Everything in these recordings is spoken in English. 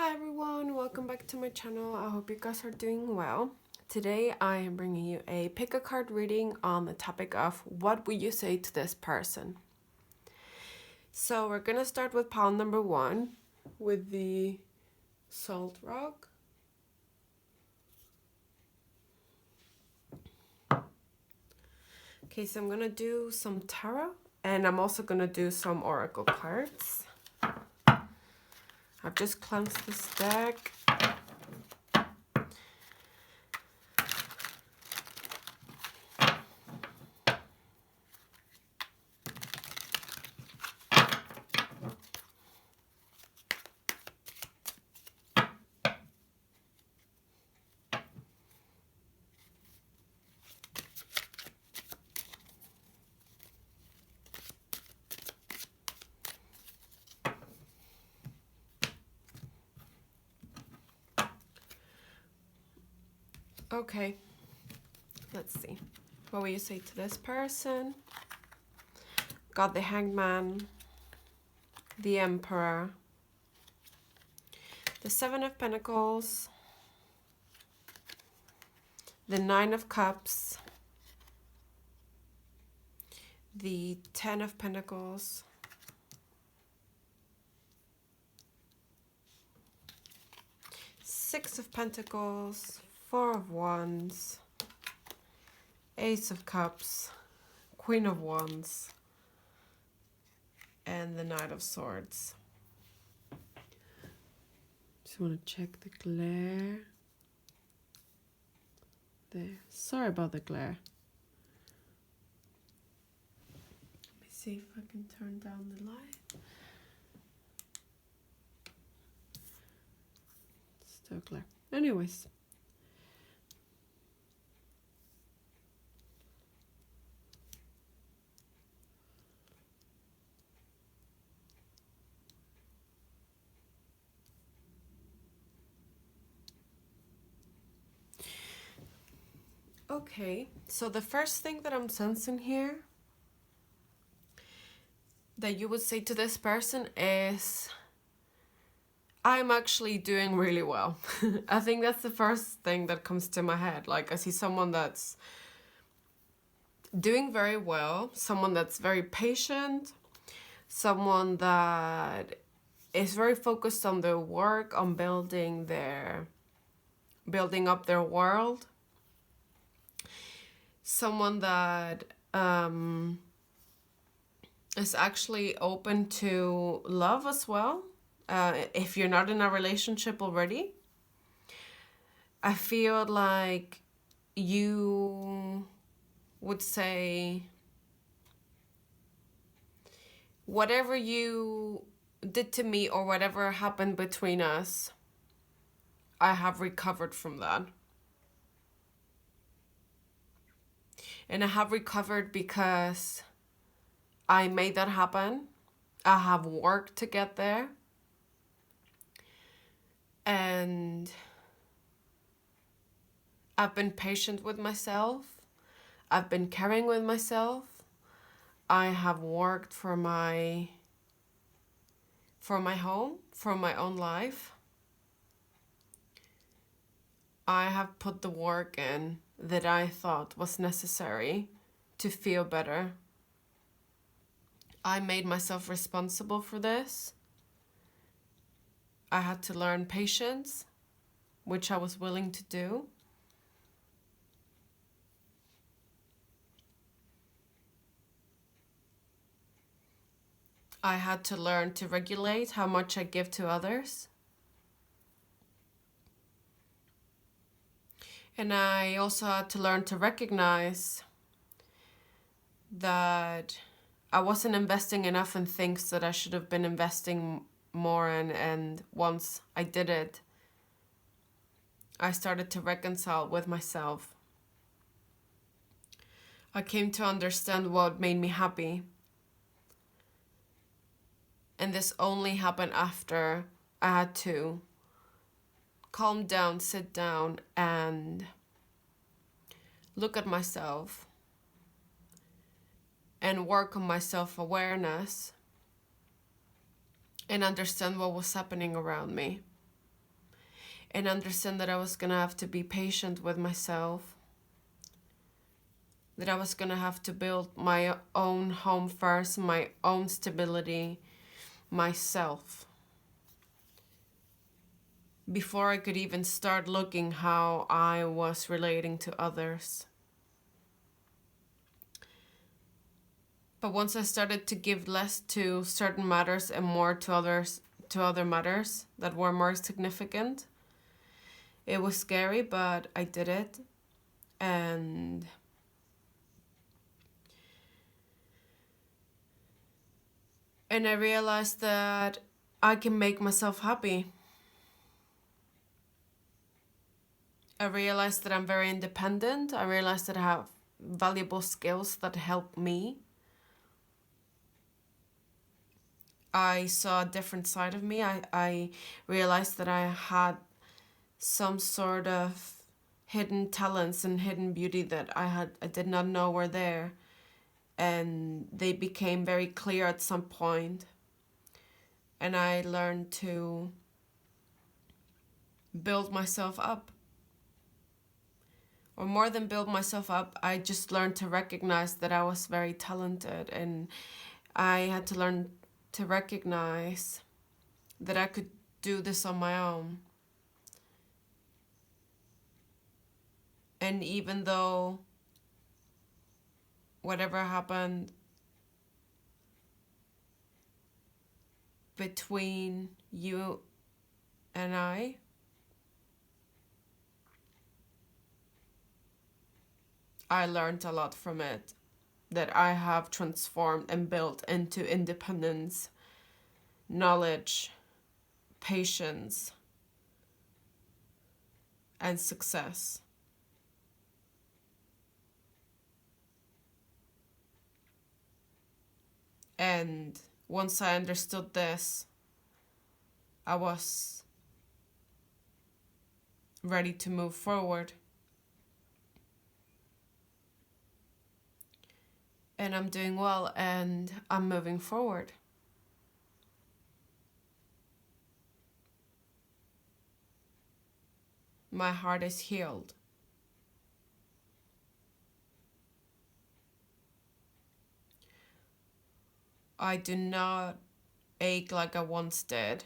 Hi everyone, welcome back to my channel. I hope you guys are doing well. Today I am bringing you a pick a card reading on the topic of what would you say to this person. So we're gonna start with pile number 1 with the salt rock. Okay, so I'm gonna do some tarot and I'm also gonna do some oracle cards. I've just cleansed this deck. Okay, let's see. What will you say to this person? Got the Hangman, the Emperor, the Seven of Pentacles, the Nine of Cups, the Ten of Pentacles, Six of Pentacles, Four of Wands, Ace of Cups, Queen of Wands, and the Knight of Swords. Just want to check the glare. There. Sorry about the glare. Let me see if I can turn down the light. Still glare. Anyways. Okay, so the first thing that I'm sensing here that you would say to this person is, I'm actually doing really well. I think that's the first thing that comes to my head. Like, I see someone that's doing very well, someone that's very patient, someone that is very focused on their work, on building up their world. Someone that is actually open to love as well. If you're not in a relationship already, I feel like you would say, whatever you did to me or whatever happened between us, I have recovered from that. And I have recovered because I made that happen. I have worked to get there. And I've been patient with myself. I've been caring with myself. I have worked for my home, for my own life. I have put the work in that I thought was necessary to feel better. I made myself responsible for this. I had to learn patience, which I was willing to do. I had to learn to regulate how much I give to others. And I also had to learn to recognize that I wasn't investing enough in things that I should have been investing more in, and once I did it, I started to reconcile with myself. I came to understand what made me happy. And this only happened after I had to calm down, sit down, and look at myself and work on my self-awareness and understand what was happening around me. and understand that I was gonna have to be patient with myself, that I was gonna have to build my own home first, my own stability, myself, before I could even start looking how I was relating to others. But once I started to give less to certain matters and more to other matters that were more significant, it was scary, but I did it. And I realized that I can make myself happy. I realized that I'm very independent. I realized that I have valuable skills that help me. I saw a different side of me. I realized that I had some sort of hidden talents and hidden beauty that I did not know were there. And they became very clear at some point. And I learned to build myself up. Or more than build myself up, I just learned to recognize that I was very talented, and I had to learn to recognize that I could do this on my own. And even though whatever happened between you and I learned a lot from it that I have transformed and built into independence, knowledge, patience, and success. And once I understood this, I was ready to move forward. And I'm doing well, and I'm moving forward. My heart is healed. I do not ache like I once did.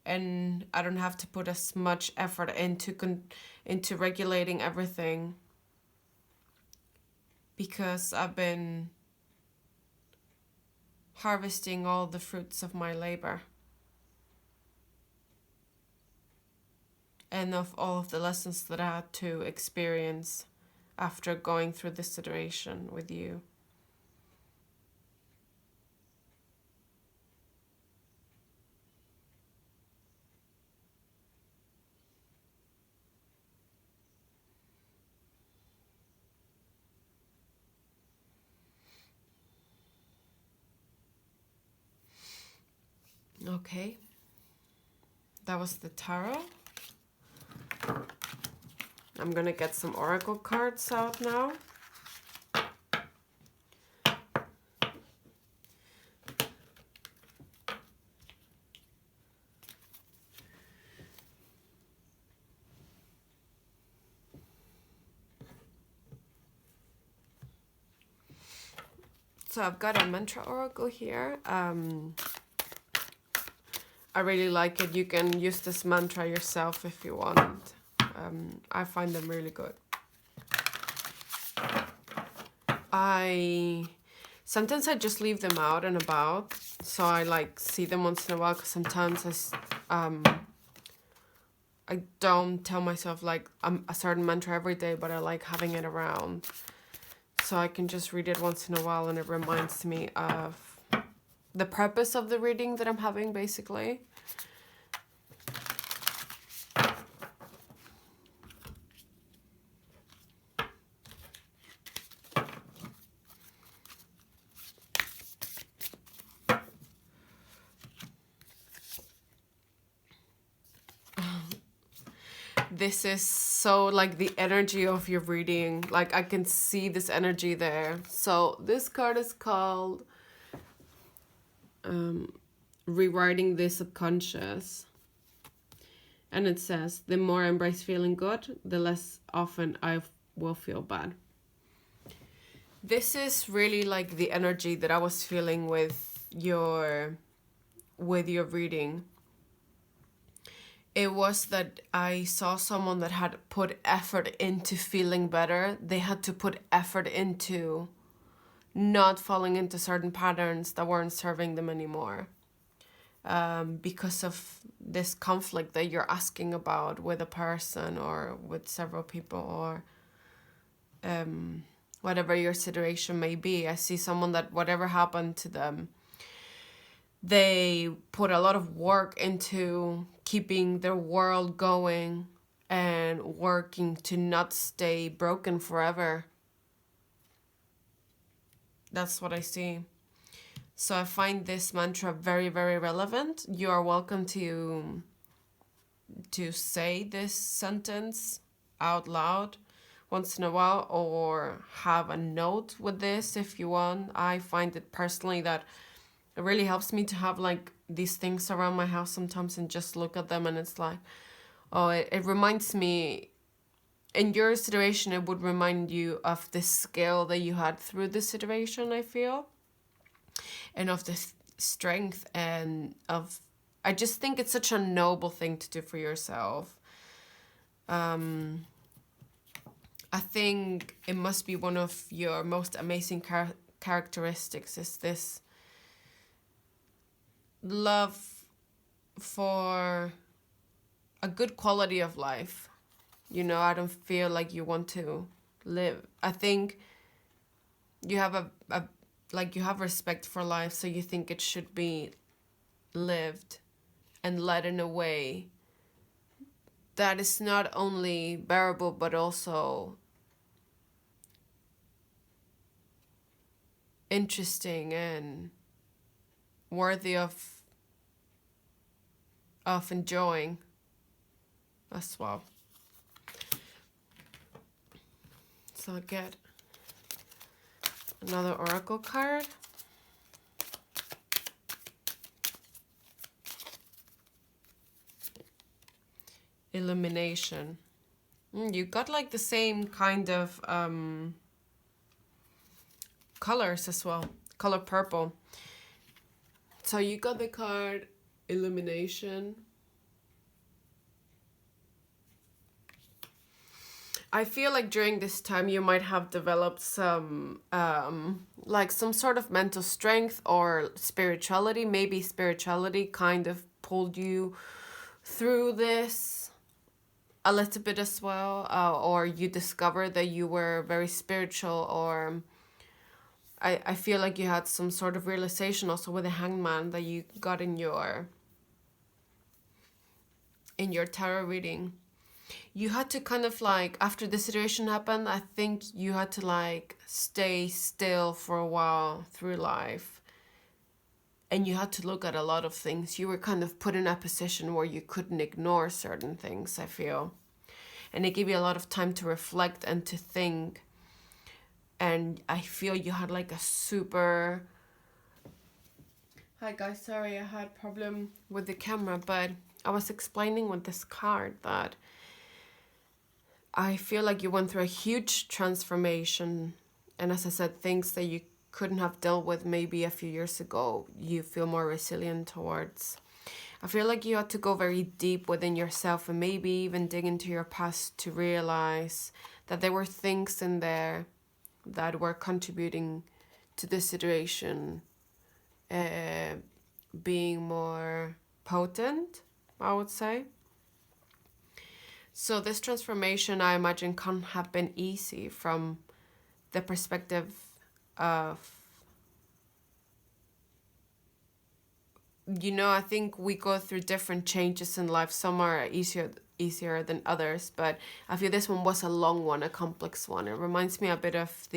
And I don't have to put as much effort into regulating everything, because I've been harvesting all the fruits of my labor and of all of the lessons that I had to experience after going through this situation with you. Okay, that was the tarot. I'm gonna get some oracle cards out now. So I've got a mantra oracle here. I really like it. You can use this mantra yourself if you want. I find them really good. Sometimes I just leave them out and about, so I like see them once in a while, because sometimes I don't tell myself like a certain mantra every day, but I like having it around, so I can just read it once in a while, and it reminds me of the purpose of the reading that I'm having, basically. This is so like the energy of your reading. Like I can see this energy there. So this card is called Rewriting the Subconscious. And it says, the more I embrace feeling good, the less often I will feel bad. This is really like the energy that I was feeling with your reading. It was that I saw someone that had put effort into feeling better. They had to put effort into not falling into certain patterns that weren't serving them anymore. Because of this conflict that you're asking about with a person or with several people, or whatever your situation may be. I see someone that whatever happened to them, they put a lot of work into keeping their world going and working to not stay broken forever. That's what I see. So I find this mantra very, very relevant. You are welcome to say this sentence out loud once in a while, or have a note with this if you want. I find it personally that it really helps me to have like these things around my house sometimes and just look at them, and it's like, oh, it reminds me, in your situation, it would remind you of the skill that you had through the situation, I feel, and of the strength, and of, I just think it's such a noble thing to do for yourself. I think it must be one of your most amazing characteristics, is this love for a good quality of life. You know, I don't feel like you want to live. I think you have you have respect for life, so you think it should be lived and led in a way that is not only bearable but also interesting and worthy of enjoying as well. So I'll get another oracle card. Illumination. You got like the same kind of colors as well. Color purple. So you got the card Illumination. I feel like during this time you might have developed some like some sort of mental strength or spirituality. Maybe spirituality kind of pulled you through this a little bit as well, or you discovered that you were very spiritual, or I feel like you had some sort of realization also with the Hangman that you got in your tarot reading. You had to kind of like, after the situation happened, I think you had to like stay still for a while through life. And you had to look at a lot of things. You were kind of put in a position where you couldn't ignore certain things, I feel. And it gave you a lot of time to reflect and to think. And I feel you had like a super... Hi guys, sorry I had a problem with the camera, but I was explaining with this card that I feel like you went through a huge transformation. And as I said, things that you couldn't have dealt with maybe a few years ago, you feel more resilient towards. I feel like you had to go very deep within yourself and maybe even dig into your past to realize that there were things in there that were contributing to the situation being more potent, I would say. So this transformation, I imagine, can't have been easy from the perspective of, you know, I think we go through different changes in life. Some are easier than others, but I feel this one was a long one, a complex one. It reminds me a bit of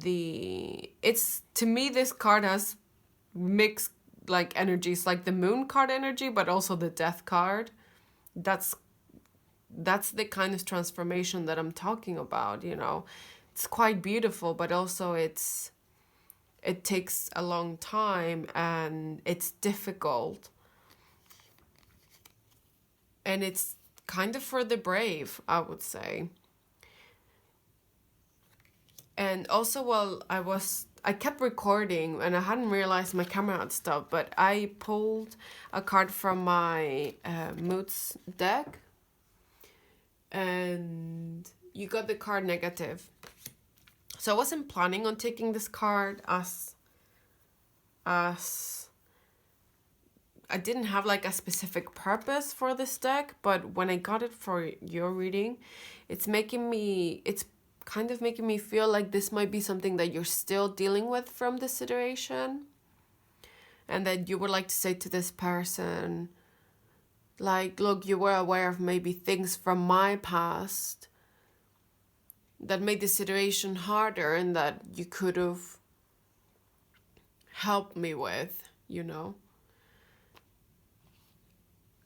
it's, to me, this card has mixed like energies, like the moon card energy, but also the death card. That's the kind of transformation that I'm talking about, you know. It's quite beautiful, but also it takes a long time and it's difficult. And it's kind of for the brave, I would say. And also, while I kept recording and I hadn't realized my camera had stopped, but I pulled a card from my Moods deck, and you got the card negative. So I wasn't planning on taking this card as I didn't have like a specific purpose for this deck, but when I got it for your reading, it's kind of making me feel like this might be something that you're still dealing with from this situation, and that you would like to say to this person, like, look, you were aware of maybe things from my past that made the situation harder and that you could have helped me with, you know.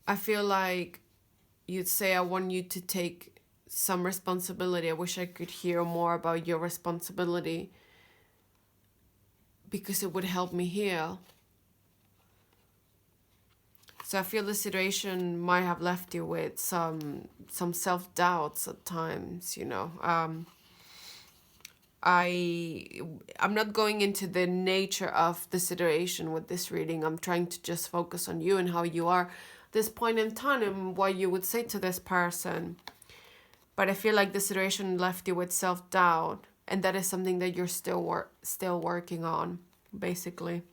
I feel like you'd say, I want you to take some responsibility. I wish I could hear more about your responsibility because it would help me heal. So I feel the situation might have left you with some self-doubts at times, you know. I'm not going into the nature of the situation with this reading. I'm trying to just focus on you and how you are at this point in time and what you would say to this person. But I feel like the situation left you with self-doubt, and that is something that you're still working on, basically.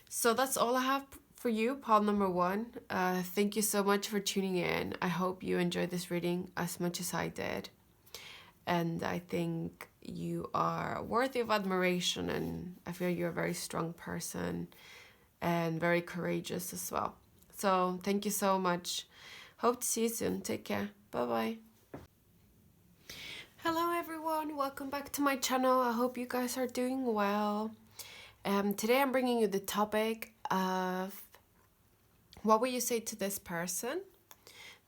So that's all I have for you, pile number 1. Thank you so much for tuning in. I hope you enjoyed this reading as much as I did. And I think you are worthy of admiration, and I feel you're a very strong person and very courageous as well. So thank you so much. Hope to see you soon. Take care. Bye-bye. Hello everyone, welcome back to my channel. I hope you guys are doing well. Today I'm bringing you the topic of what would you say to this person?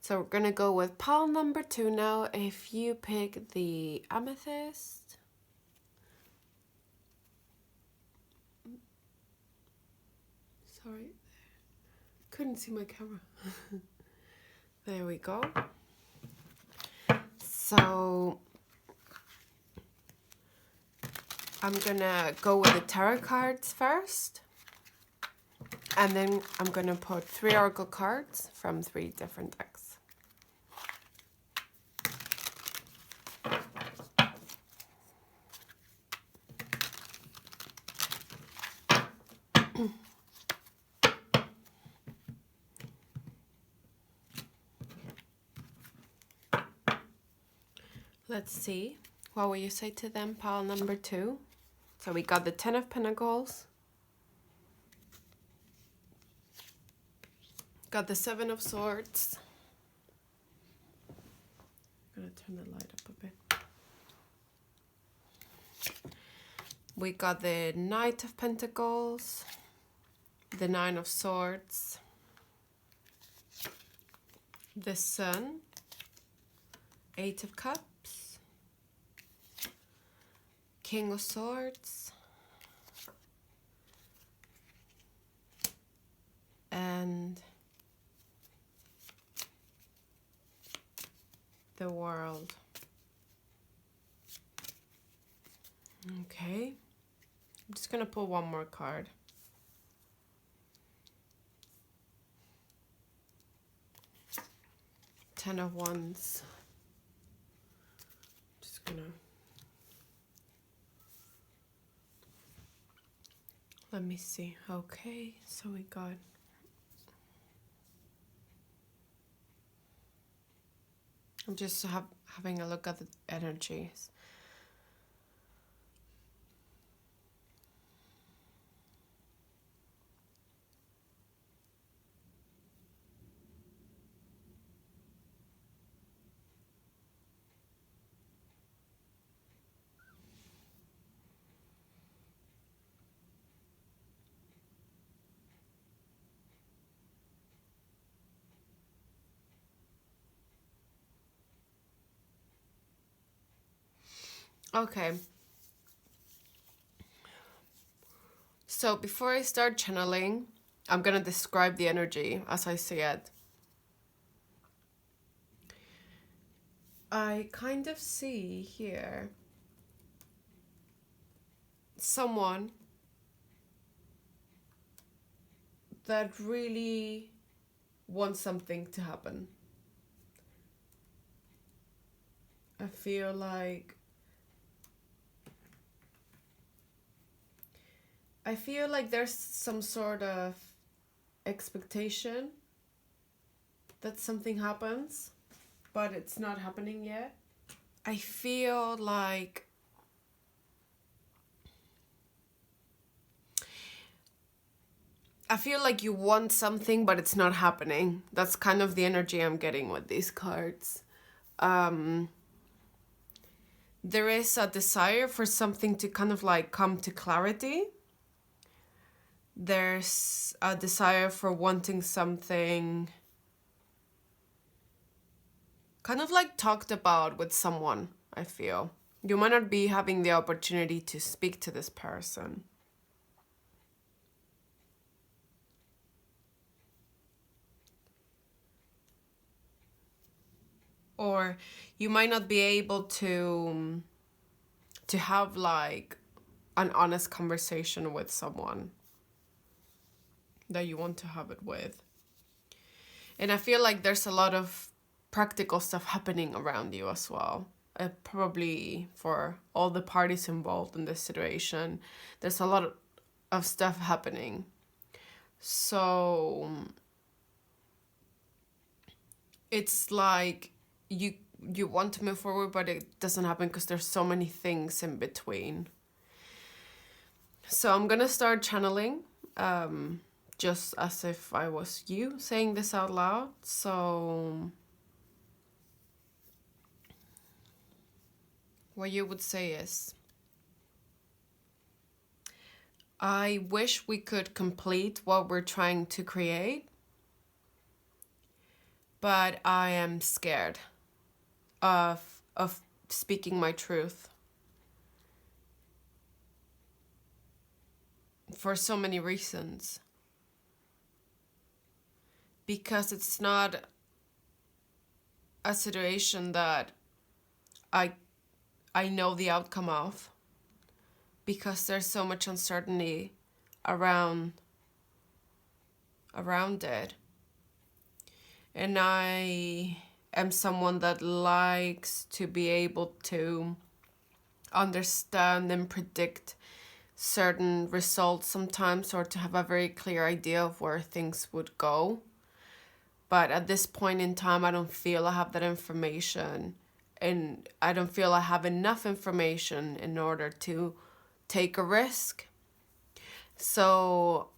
So we're gonna go with pile number 2 now. If you pick the Amethyst, sorry, couldn't see my camera. There we go. So I'm gonna go with the tarot cards first, and then I'm gonna put 3 oracle cards from 3 different decks. Let's see. What will you say to them, pile number 2? So we got the 10 of Pentacles. Got the 7 of Swords. I'm gonna turn the light up a bit. We got the Knight of Pentacles. The 9 of Swords. The Sun. 8 of Cups. King of Swords, and the World. Okay, I'm just gonna pull one more card. Ten of Wands. Just gonna let me see. Okay, so we got I'm just having a look at the energies. Okay. So before I start channeling, I'm gonna describe the energy as I see it. I kind of see here someone that really wants something to happen. I feel like there's some sort of expectation that something happens, but it's not happening yet. I feel like you want something, but it's not happening. That's kind of the energy I'm getting with these cards. There is a desire for something to kind of like come to clarity. There's a desire for wanting something kind of like talked about with someone, I feel. You might not be having the opportunity to speak to this person. Or you might not be able to have like an honest conversation with someone that you want to have it with. And I feel like there's a lot of practical stuff happening around you as well. Probably for all the parties involved in this situation, there's a lot of stuff happening. So it's like you want to move forward, but it doesn't happen because there's so many things in between. So I'm gonna start channeling, just as if I was you saying this out loud. So what you would say is, I wish we could complete what we're trying to create, but I am scared of speaking my truth for so many reasons. Because it's not a situation that I know the outcome of, because there's so much uncertainty around it. And I am someone that likes to be able to understand and predict certain results sometimes, or to have a very clear idea of where things would go. But at this point in time, I don't feel I have that information, and I don't feel I have enough information in order to take a risk. So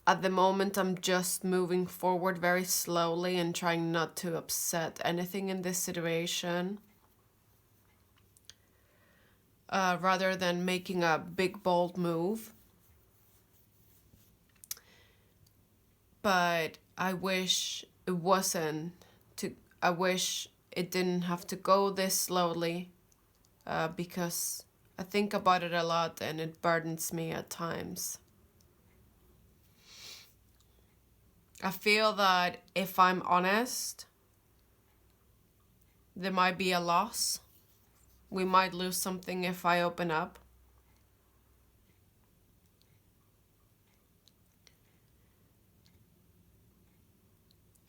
at the moment, I'm just moving forward very slowly and trying not to upset anything in this situation, rather than making a big, bold move. But I wish it wasn't to. I wish it didn't have to go this slowly, because I think about it a lot and it burdens me at times. I feel that if I'm honest, there might be a loss. We might lose something if I open up.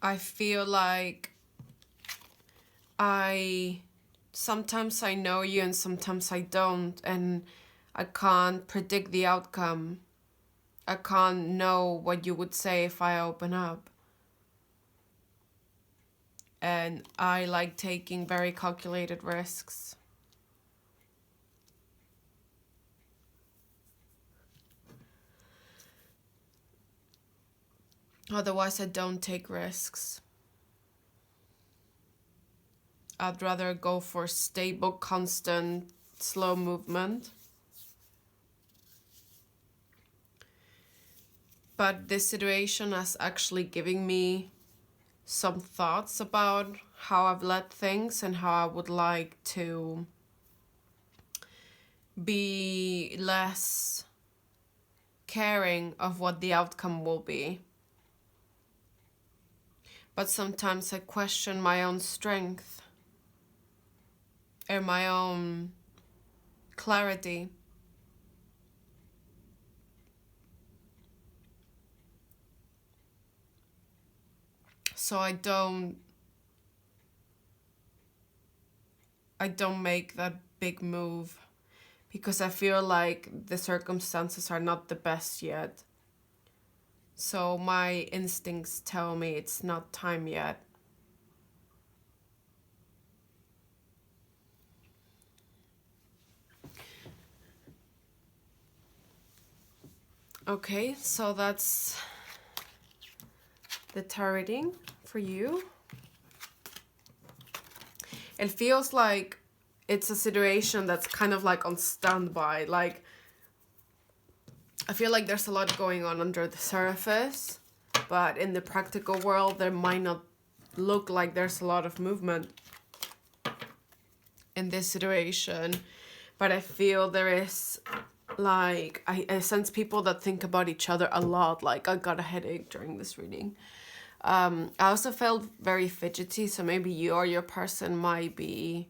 I feel like sometimes I know you and sometimes I don't, and I can't predict the outcome. I can't know what you would say if I open up. And I like taking very calculated risks. Otherwise, I don't take risks. I'd rather go for stable, constant, slow movement. But this situation is actually giving me some thoughts about how I've led things and how I would like to be less caring of what the outcome will be. but sometimes I question my own strength and my own clarity. So I don't make that big move because I feel like the circumstances are not the best yet. So my instincts tell me it's not time yet. Okay, so that's the tarot reading for you. It feels like it's a situation that's kind of like on standby. Like, I feel like there's a lot going on under the surface, but in the practical world, there might not look like there's a lot of movement in this situation. But I feel there is, like, I sense people that think about each other a lot. Like, I got a headache during this reading. I also felt very fidgety, so maybe you or your person might be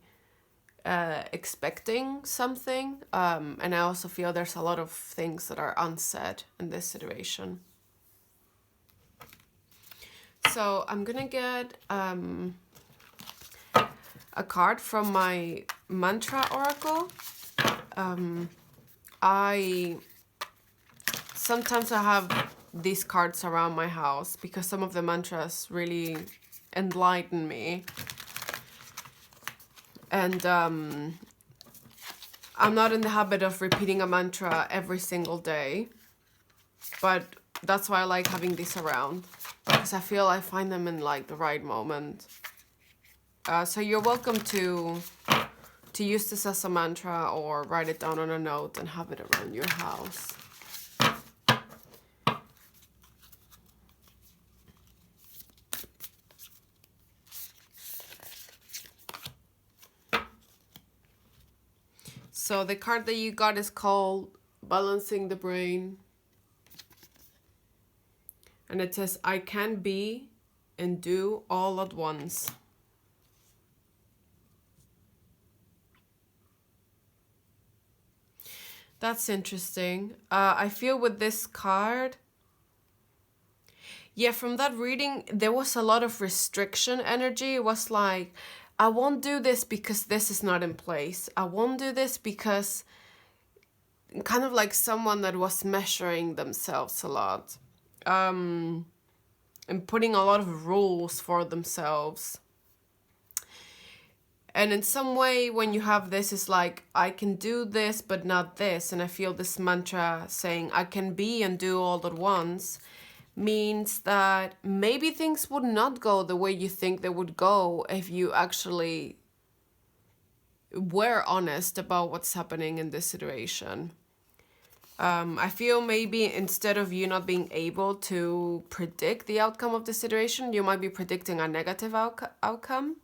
expecting something. And I also feel there's a lot of things that are unsaid in this situation. So I'm gonna get a card from my mantra oracle. Sometimes I have these cards around my house because some of the mantras really enlighten me. And I'm not in the habit of repeating a mantra every single day, but that's why I like having these around, because I feel I find them in like the right moment. So you're welcome to use this as a mantra or write it down on a note and have it around your house. So the card that you got is called Balancing the Brain. And it says, I can be and do all at once. That's interesting. I feel with this card, yeah, from that reading, there was a lot of restriction energy. It was like, I won't do this because this is not in place. I won't do this because, kind of like someone that was measuring themselves a lot. And putting a lot of rules for themselves. And in some way, when you have this, it's like, I can do this, but not this. And I feel this mantra saying, I can be and do all at once, means that maybe things would not go the way you think they would go if you actually were honest about what's happening in this situation. I feel maybe instead of you not being able to predict the outcome of the situation, you might be predicting a negative outcome.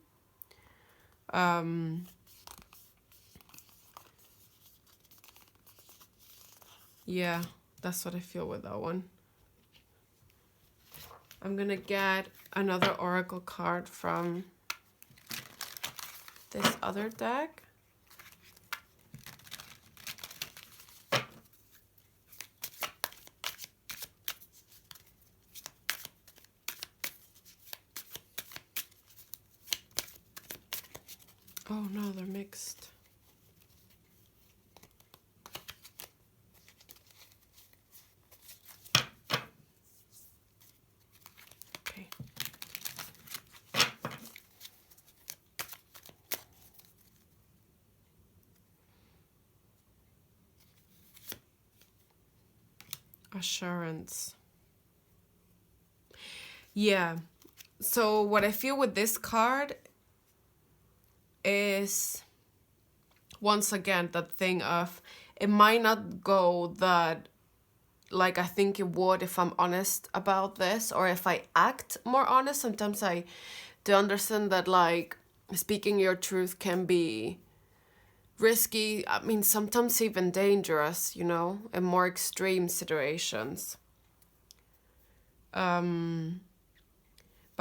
Yeah, that's what I feel with that one. I'm gonna get another oracle card from this other deck. Oh no, they're mixed. Okay. Assurance. Yeah. So what I feel with this card is, once again, that thing of, it might not go that like I think it would if I'm honest about this, or if I act more honest. Sometimes I do understand that like speaking your truth can be risky. I mean, sometimes even dangerous, you know, in more extreme situations. But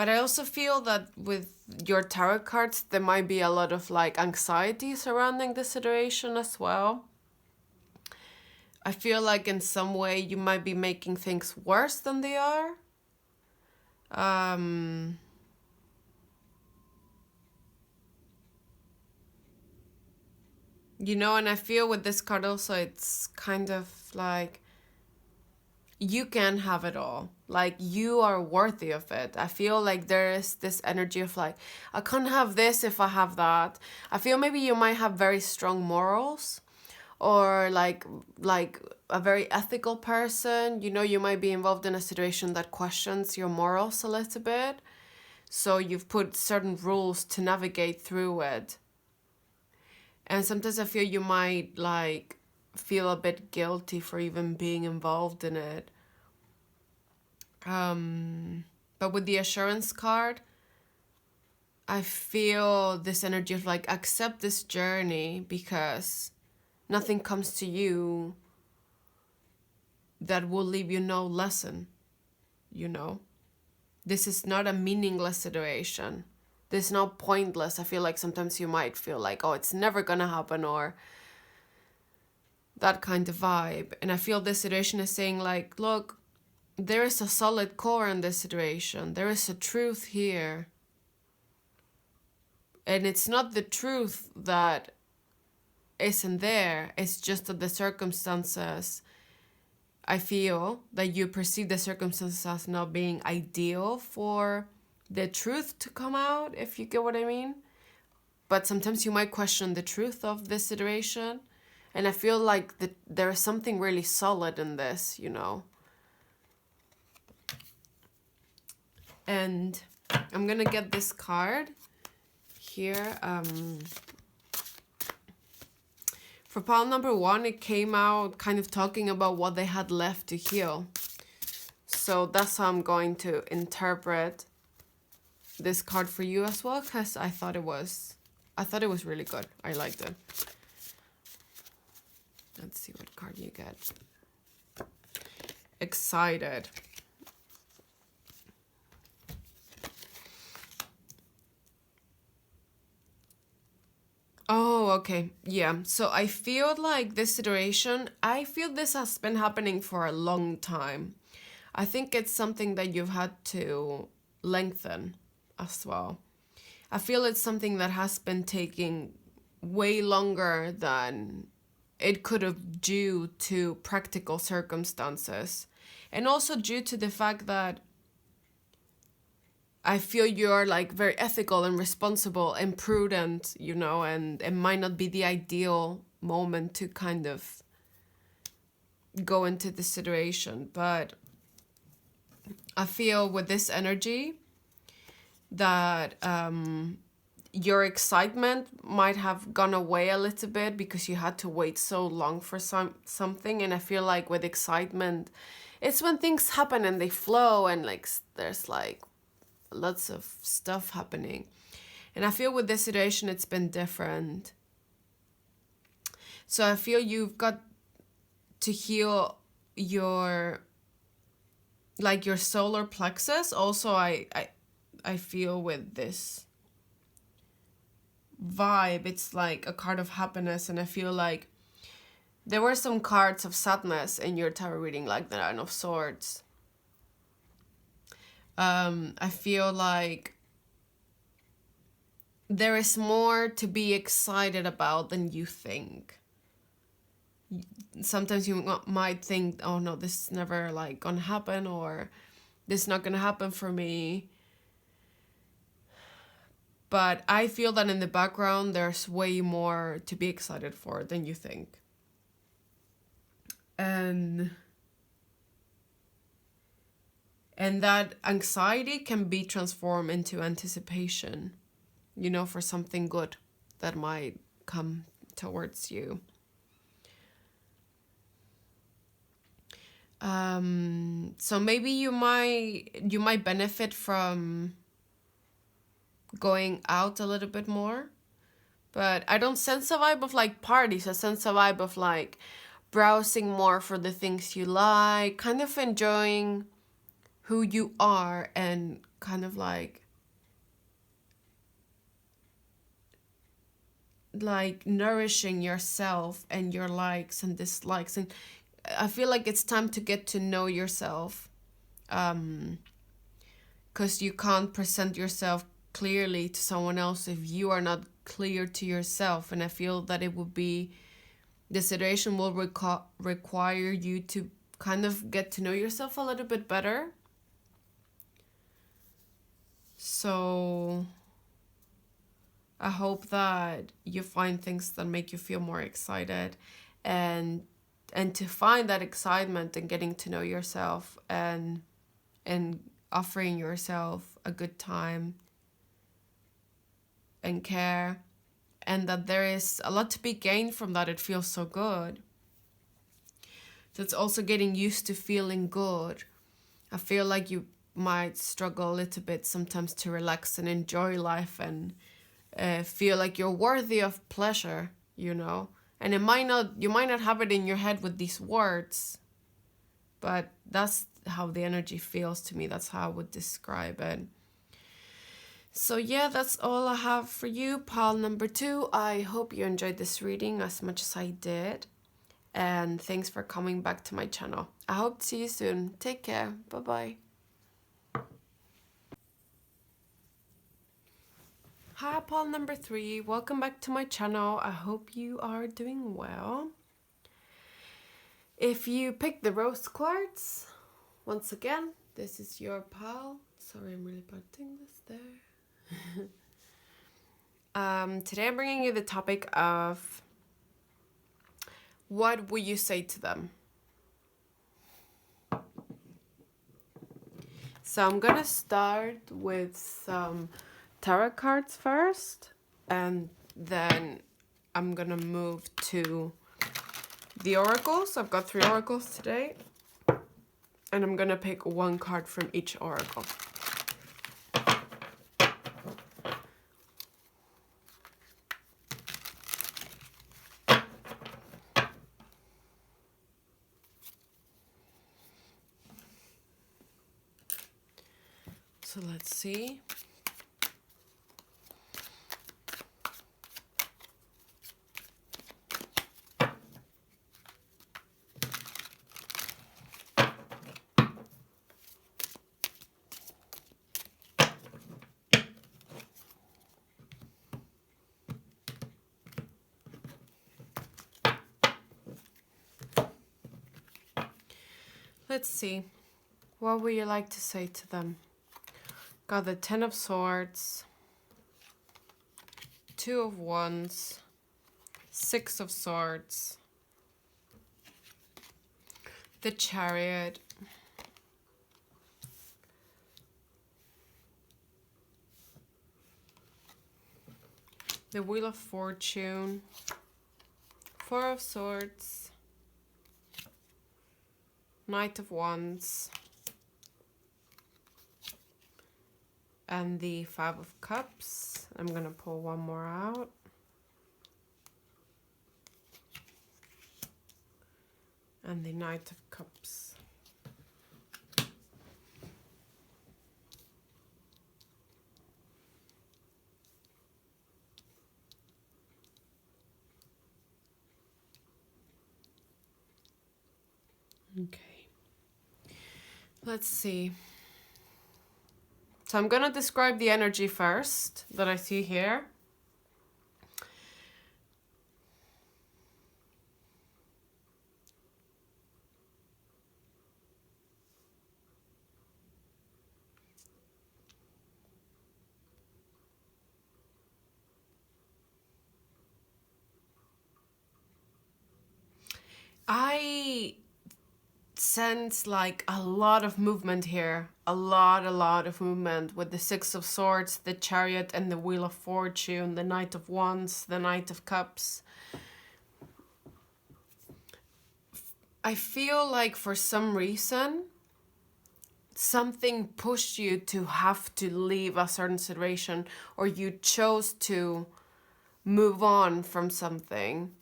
But I also feel that with your tarot cards, there might be a lot of like anxiety surrounding the situation as well. I feel like in some way you might be making things worse than they are. You know, and I feel with this card also, it's kind of like you can have it all. Like, you are worthy of it. I feel like there is this energy of like, I can't have this if I have that. I feel maybe you might have very strong morals, or like a very ethical person. You know, you might be involved in a situation that questions your morals a little bit. So you've put certain rules to navigate through it. And sometimes I feel you might like feel a bit guilty for even being involved in it. But with the assurance card, I feel this energy of like, accept this journey, because nothing comes to you that will leave you no lesson, you know? This is not a meaningless situation. This is not pointless. I feel like sometimes you might feel like, oh, it's never gonna happen, or that kind of vibe. And I feel this situation is saying like, look, there is a solid core in this situation. There is a truth here. And it's not the truth that isn't there. It's just that the circumstances, I feel that you perceive the circumstances as not being ideal for the truth to come out, if you get what I mean. But sometimes you might question the truth of this situation. And I feel like there is something really solid in this, you know. And I'm gonna get this card here. For pile number 1, it came out kind of talking about what they had left to heal. So that's how I'm going to interpret this card for you as well, because I thought it was really good. I liked it. Let's see what card you get. Excited. Oh, okay. Yeah. So I feel like this situation, I feel this has been happening for a long time. I think it's something that you've had to lengthen as well. I feel it's something that has been taking way longer than it could have, due to practical circumstances. And also due to the fact that I feel you're like very ethical and responsible and prudent, you know, and it might not be the ideal moment to kind of go into the situation. But I feel with this energy that your excitement might have gone away a little bit because you had to wait so long for something. And I feel like with excitement, it's when things happen and they flow, and like there's like lots of stuff happening. And I feel with this situation it's been different. So I feel you've got to heal your solar plexus. Also, I feel with this vibe, it's like a card of happiness, and I feel like there were some cards of sadness in your tarot reading, like the Nine of Swords. I feel like there is more to be excited about than you think. Sometimes you might think, oh no, this is never like gonna happen, or this is not gonna happen for me. But I feel that in the background, there's way more to be excited for than you think. And that anxiety can be transformed into anticipation, you know, for something good that might come towards you. So maybe you might benefit from going out a little bit more. But I don't sense a vibe of like parties. I sense a vibe of like browsing more for the things you like, kind of enjoying who you are and kind of like nourishing yourself and your likes and dislikes. And I feel like it's time to get to know yourself, because you can't present yourself clearly to someone else if you are not clear to yourself. And I feel that it would be, the situation will require you to kind of get to know yourself a little bit better. So I hope that you find things that make you feel more excited, and to find that excitement in getting to know yourself and offering yourself a good time and care, and that there is a lot to be gained from that. It feels so good. So it's also getting used to feeling good. I feel like you might struggle a little bit sometimes to relax and enjoy life and feel like you're worthy of pleasure, you know. And you might not have it in your head with these words, but that's how the energy feels to me. That's how I would describe it. So yeah, that's all I have for you, pile number 2. I hope you enjoyed this reading as much as I did. And thanks for coming back to my channel. I hope to see you soon. Take care. Bye-bye. Hi, pile number 3. Welcome back to my channel. I hope you are doing well. If you picked the rose quartz, once again, this is your pile. Sorry, I'm really putting this there. Today I'm bringing you the topic of what would you say to them? So I'm gonna start with some tarot cards first, and then I'm gonna move to the oracles. I've got 3 oracles today, and I'm gonna pick 1 card from each oracle. So let's see. Let's see. What would you like to say to them? Got the 10 of Swords, 2 of Wands, 6 of Swords, the Chariot, the Wheel of Fortune, 4 of Swords, Knight of Wands, and the 5 of Cups. I'm gonna pull 1 more out. And the Knight of Cups. Okay. Let's see. So I'm gonna describe the energy first that I see here. I sense like a lot of movement here, a lot of movement with the 6 of Swords, the Chariot, and the Wheel of Fortune, the Knight of Wands, the Knight of Cups. I feel like for some reason something pushed you to have to leave a certain situation, or you chose to move on from something.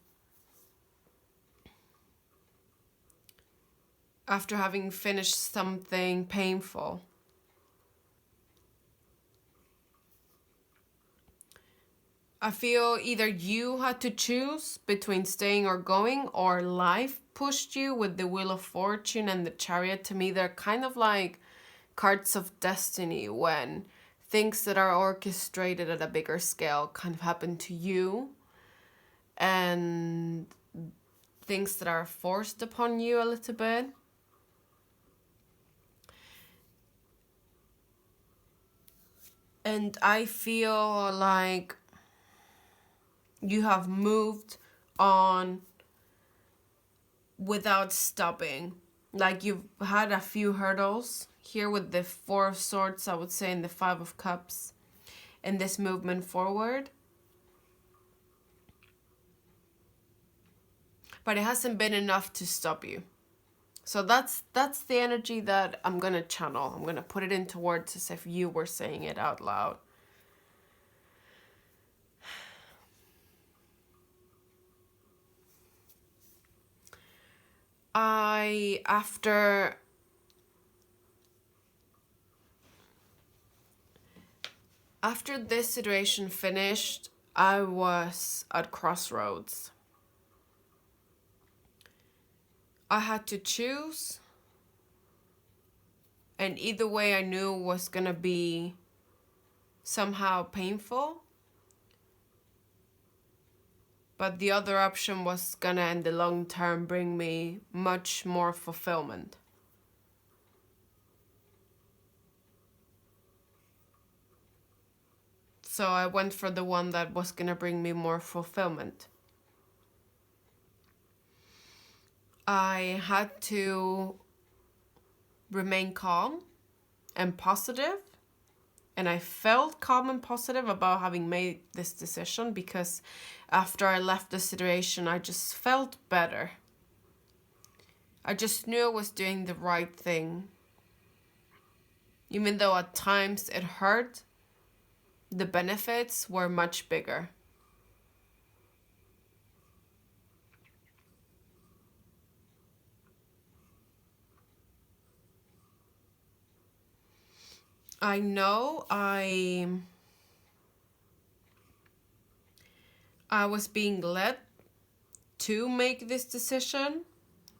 after having finished something painful. I feel either you had to choose between staying or going, or life pushed you with the Wheel of Fortune and the Chariot. To me, they're kind of like cards of destiny, when things that are orchestrated at a bigger scale kind of happen to you, and things that are forced upon you a little bit. And I feel like you have moved on without stopping. Like, you've had a few hurdles here with the Four of Swords, I would say, and the Five of Cups, in this movement forward. But it hasn't been enough to stop you. So that's the energy that I'm going to channel. I'm going to put it into words as if you were saying it out loud. After this situation finished, I was at crossroads. I had to choose, and either way I knew was gonna be somehow painful, but the other option was gonna in the long term bring me much more fulfillment. So I went for the one that was gonna bring me more fulfillment. I had to remain calm and positive, and I felt calm and positive about having made this decision, because after I left the situation, I just felt better. I just knew I was doing the right thing. Even though at times it hurt, the benefits were much bigger. I know I was being led to make this decision.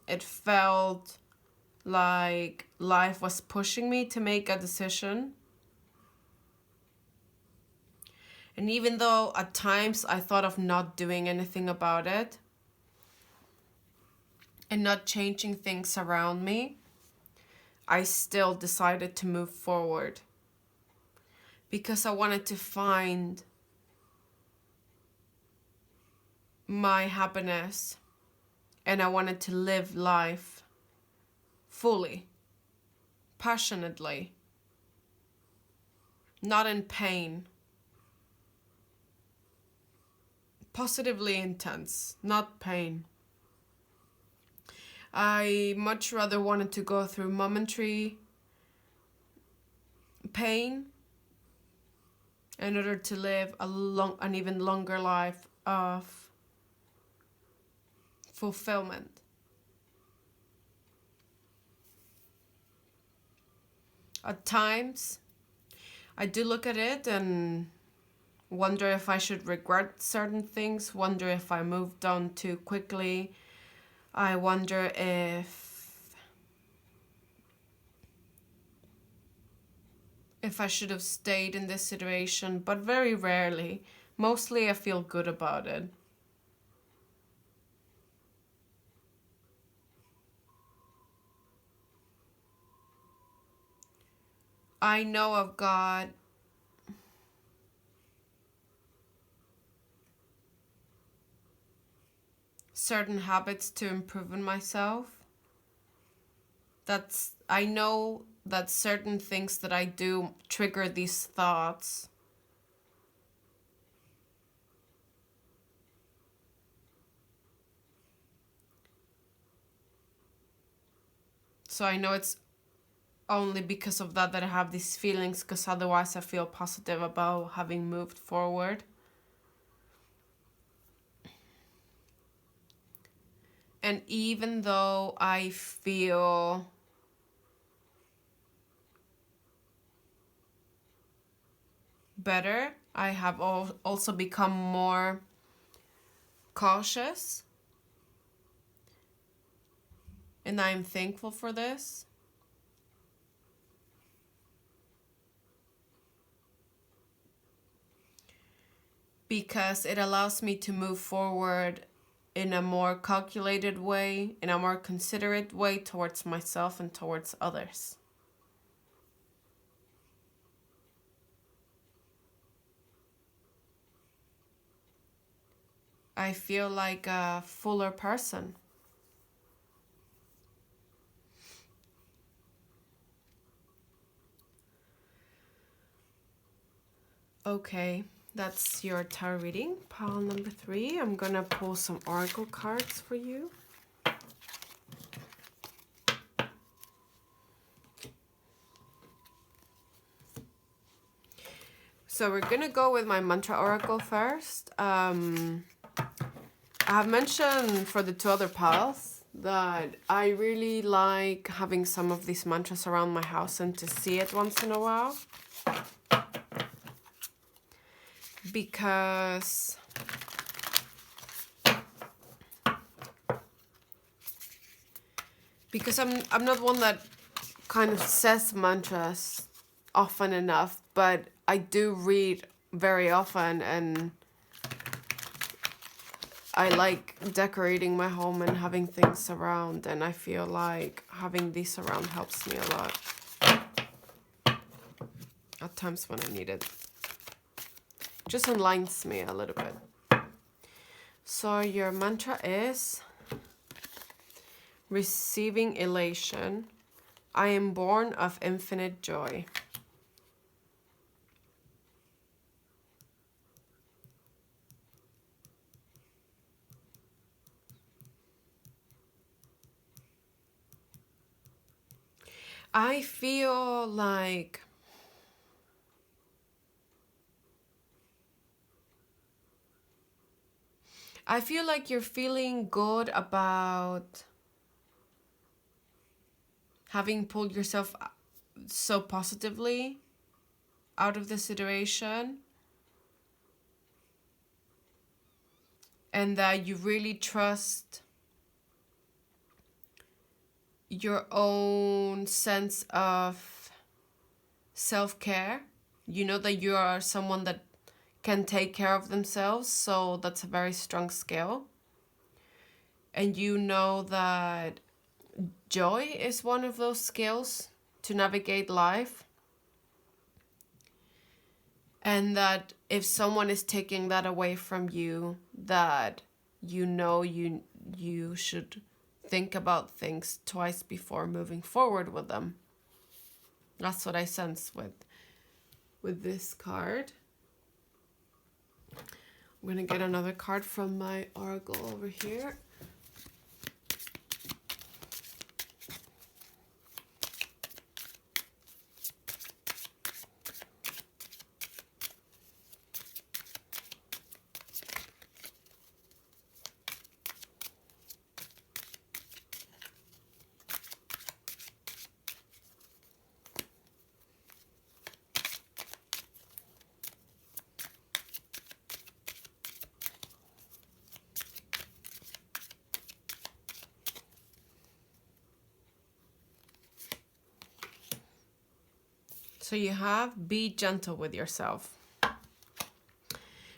It felt like life was pushing me to make a decision. And even though at times I thought of not doing anything about it and not changing things around me, I still decided to move forward, because I wanted to find my happiness, and I wanted to live life fully, passionately, not in pain, positively intense, not pain. I much rather wanted to go through momentary pain in order to live an even longer life of fulfillment. At times, I do look at it and wonder if I should regret certain things, wonder if I moved on too quickly. I wonder if I should have stayed in this situation, but very rarely. Mostly I feel good about it. I know I've got certain habits to improve in myself. I know that certain things that I do trigger these thoughts. So I know it's only because of that I have these feelings, because otherwise I feel positive about having moved forward. And even though I feel better, I have also become more cautious. And I'm thankful for this. Because it allows me to move forward in a more calculated way, in a more considerate way towards myself and towards others. I feel like a fuller person. Okay, that's your tarot reading, pile number 3. I'm gonna pull some oracle cards for you. So we're gonna go with my mantra oracle first. I have mentioned for the 2 other piles that I really like having some of these mantras around my house and to see it once in a while. Because I'm not one that kind of says mantras often enough, but I do read very often, and I like decorating my home and having things around, and I feel like having these around helps me a lot at times when I need it. Just enlightens me a little bit. So your mantra is receiving elation. I am born of infinite joy. I feel like you're feeling good about having pulled yourself so positively out of the situation, and that you really trust your own sense of self-care. You know that you are someone that can take care of themselves, so that's a very strong skill. And you know that joy is one of those skills to navigate life. And that if someone is taking that away from you, that you know you should think about things twice before moving forward with them. That's what I sense with this card. I'm gonna get another card from my oracle over here. So you have be gentle with yourself.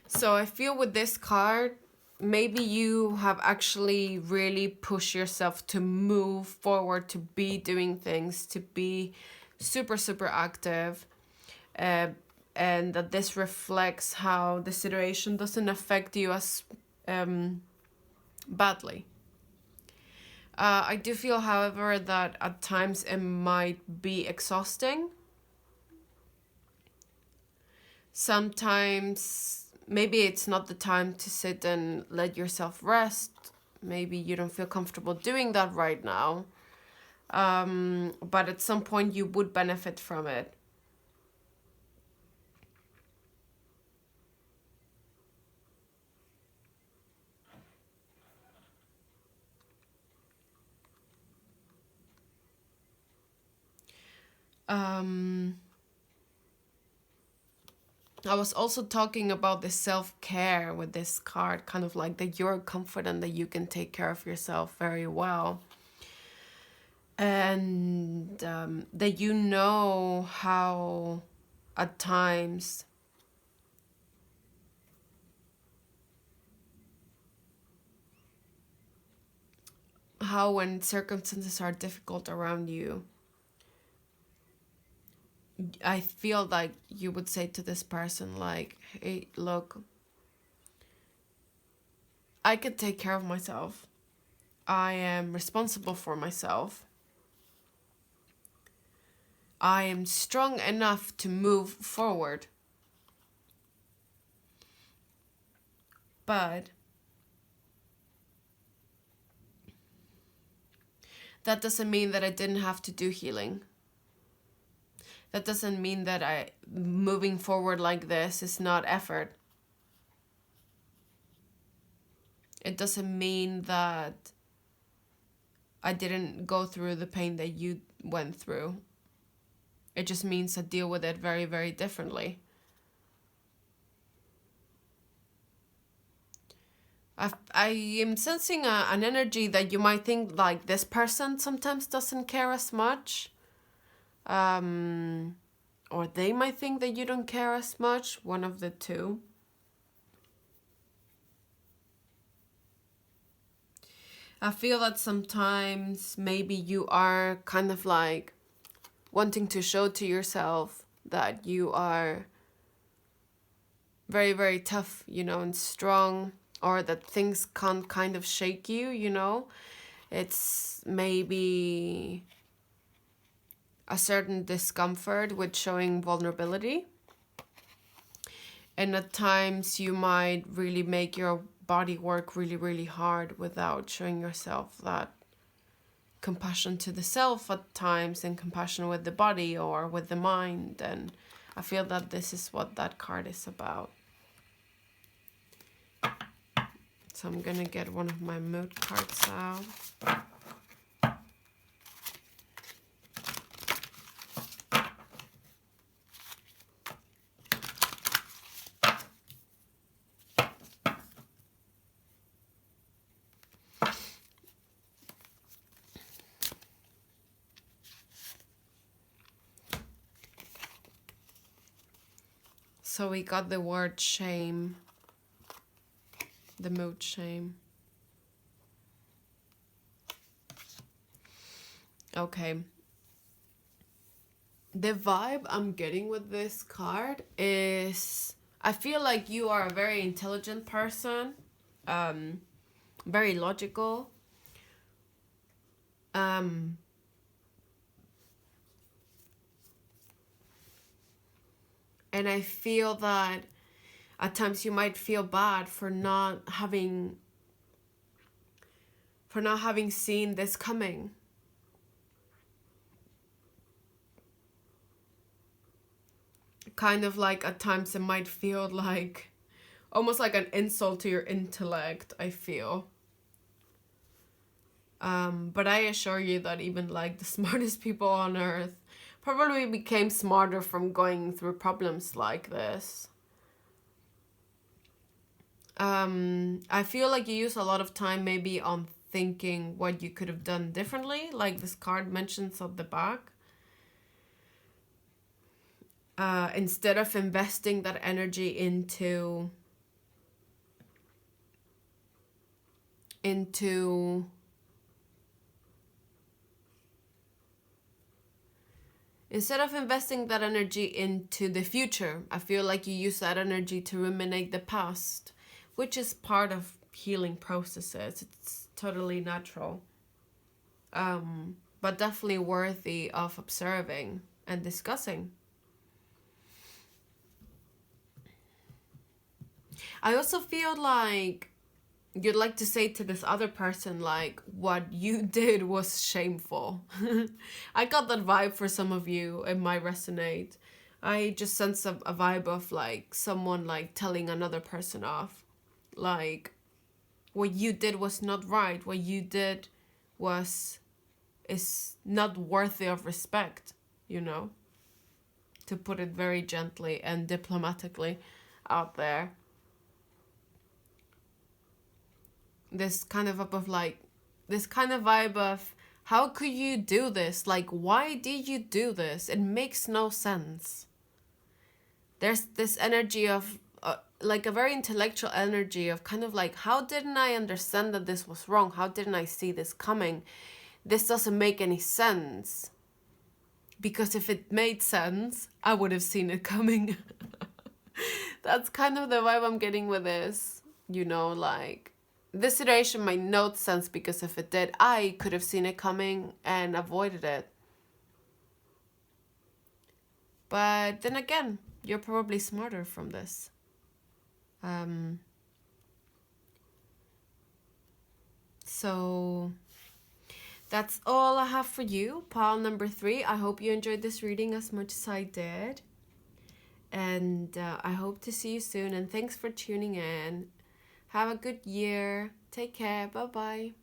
So I feel with this card, maybe you have actually really pushed yourself to move forward, to be doing things, to be super, super active. And that this reflects how the situation doesn't affect you as badly. I do feel, however, that at times it might be exhausting. Sometimes maybe it's not the time to sit and let yourself rest. Maybe you don't feel comfortable doing that right now. But at some point you would benefit from it. I was also talking about the self-care with this card, kind of like that you're confident that you can take care of yourself very well. And that you know how at times how when circumstances are difficult around you, I feel like you would say to this person like, hey, look, I can take care of myself. I am responsible for myself. I am strong enough to move forward. But that doesn't mean that I didn't have to do healing. That doesn't mean that moving forward like this is not effort. It doesn't mean that I didn't go through the pain that you went through. It just means I deal with it very, very differently. I am sensing an energy that you might think like this person sometimes doesn't care as much. Or they might think that you don't care as much, one of the two. I feel that sometimes maybe you are kind of like wanting to show to yourself that you are very, very tough, and strong, or that things can't kind of shake you. It's maybe a certain discomfort with showing vulnerability. And at times you might really make your body work really, really hard without showing yourself that compassion to the self at times, and compassion with the body or with the mind. And I feel that this is what that card is about. So I'm gonna get one of my mood cards out. So we got the word shame, the mood shame. Okay. The vibe I'm getting with this card is, I feel like you are a very intelligent person, very logical. And I feel that at times you might feel bad for not having seen this coming. Kind of like at times it might feel like almost like an insult to your intellect, I feel. But I assure you that even like the smartest people on earth probably became smarter from going through problems like this. I feel like you use a lot of time maybe on thinking what you could have done differently, like this card mentions at the back. Instead of investing that energy into the future, I feel like you use that energy to ruminate the past, which is part of healing processes. It's totally natural. But definitely worthy of observing and discussing. I also feel like you'd like to say to this other person, like, what you did was shameful. I got that vibe for some of you. It might resonate. I just sense a vibe of like someone like telling another person off. Like, what you did was not right. What you did is not worthy of respect, to put it very gently and diplomatically out there. This kind of vibe of, how could you do this? Like, why did you do this? It makes no sense. There's this energy of, like a very intellectual energy of kind of like, how didn't I understand that this was wrong? How didn't I see this coming? This doesn't make any sense. Because if it made sense, I would have seen it coming. That's kind of the vibe I'm getting with this. You know, like, this situation might not sense because if it did, I could have seen it coming and avoided it. But then again, you're probably smarter from this. So that's all I have for you, pile number 3. I hope you enjoyed this reading as much as I did. And I hope to see you soon. And thanks for tuning in. Have a good year. Take care. Bye-bye.